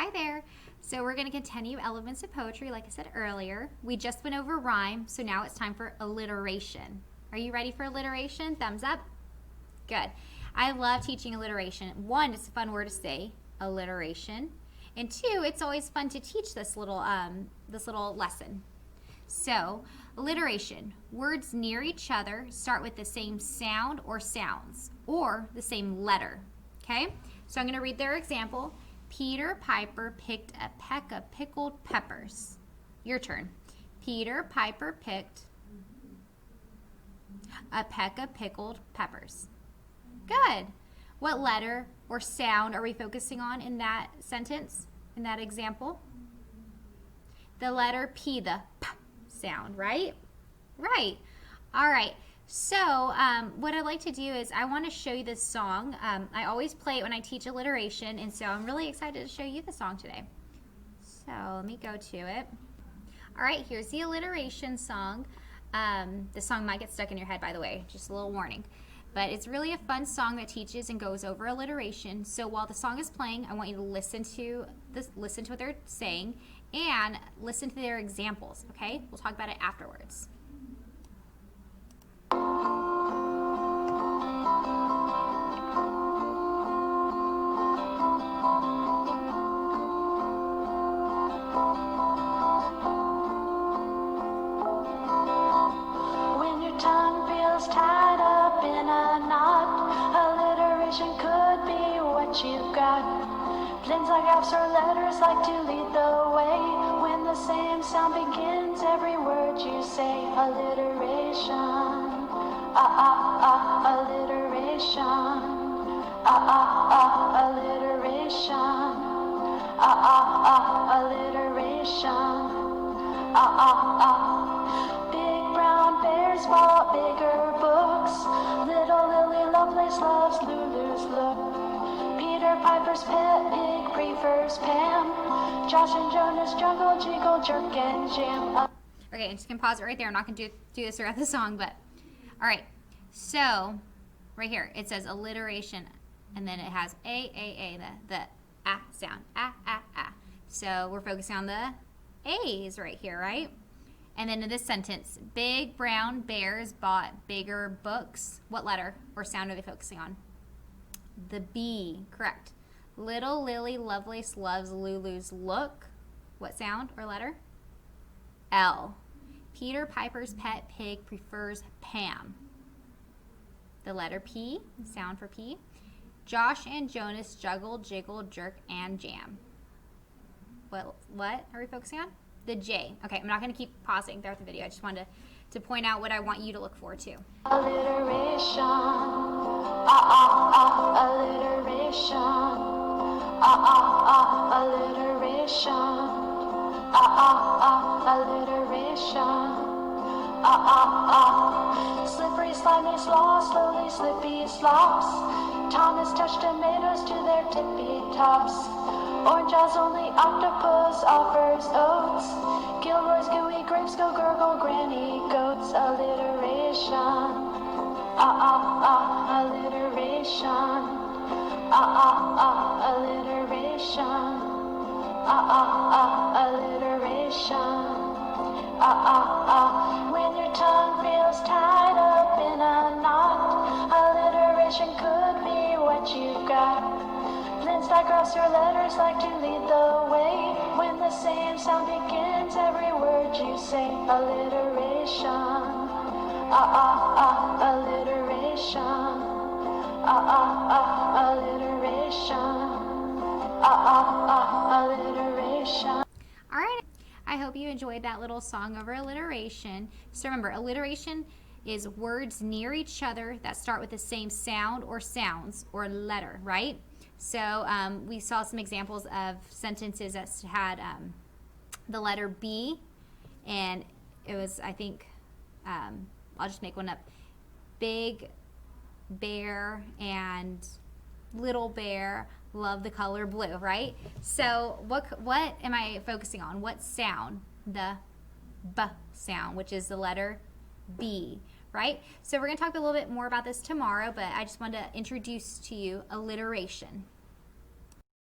Hi there. So we're going to continue elements of poetry like I said earlier. We just went over rhyme, so now it's time for alliteration. Are you ready for alliteration? Thumbs up. Good. I love teaching alliteration. One, it's a fun word to say, alliteration. And two, it's always fun to teach this little lesson. So, alliteration. Words near each other start with the same sound or sounds, or the same letter. Okay? So I'm going to read their example. Peter Piper picked a peck of pickled peppers. Your turn. Peter Piper picked a peck of pickled peppers. Good. What letter or sound are we focusing on in that sentence, in that example? The letter P, the P sound, right? Right. All right. So what I'd like to do is I want to show you this song. I always play it when I teach alliteration, and so I'm really excited to show you the song today. So let me go to it. All right, here's the alliteration song. The song might get stuck in your head, by the way, just a little warning. But it's really a fun song that teaches and goes over alliteration. So while the song is playing, I want you to listen to what they're saying and listen to their examples, okay? We'll talk about it afterwards. When your tongue feels tied up in a knot, alliteration could be what you've got. Plintographs or letters like to lead the way. When the same sound begins every word you say, alliteration. Alliteration. Alliteration. Alliteration. Big brown bears bought bigger books. Little Lily Lovelace loves Lulu's look. Peter Piper's pet pig prefers Pam. Josh and Jonas juggle, jiggle, jerk, and jam. Okay, I'm just going to pause it right there. I'm not going to do this throughout the song, but all right. So right here, it says alliteration, and then it has the ah sound, ah. So we're focusing on the A's right here, right? And then in this sentence, big brown bears bought bigger books. What letter or sound are they focusing on? The B, correct. Little Lily Lovelace loves Lulu's look. What sound or letter? L. Peter Piper's pet pig prefers Pam. The letter P, sound for P. Josh and Jonas juggle, jiggle, jerk, and jam. What are we focusing on? The J. Okay, I'm not going to keep pausing throughout the video. I just wanted to point out what I want you to look forward to. Alliteration. Alliteration. Alliteration. Alliteration. Slippery, slimy, slaw, slowly slippy slops. Thomas touched tomatoes to their tippy tops. Orange Jaws only octopus offers oats. Gilroy's gooey grapes go gurgle granny goats. Alliteration. Alliteration. Alliteration. Alliteration. When your tongue feels tied up in a knot, alliteration could be what you've got. Plintographs or letters like to lead the way. When the same sound begins every word you say, alliteration. Alliteration. Alliteration. All right. I hope you enjoyed that little song over alliteration. So remember, alliteration is words near each other that start with the same sound or sounds or letter, right? So we saw some examples of sentences that had the letter B, and it was, I think, I'll just make one up. Big bear and little bear love the color blue, right? So what am I focusing on? What sound? The B sound, which is the letter B, right? So we're going to talk a little bit more about this tomorrow, but I just wanted to introduce to you alliteration.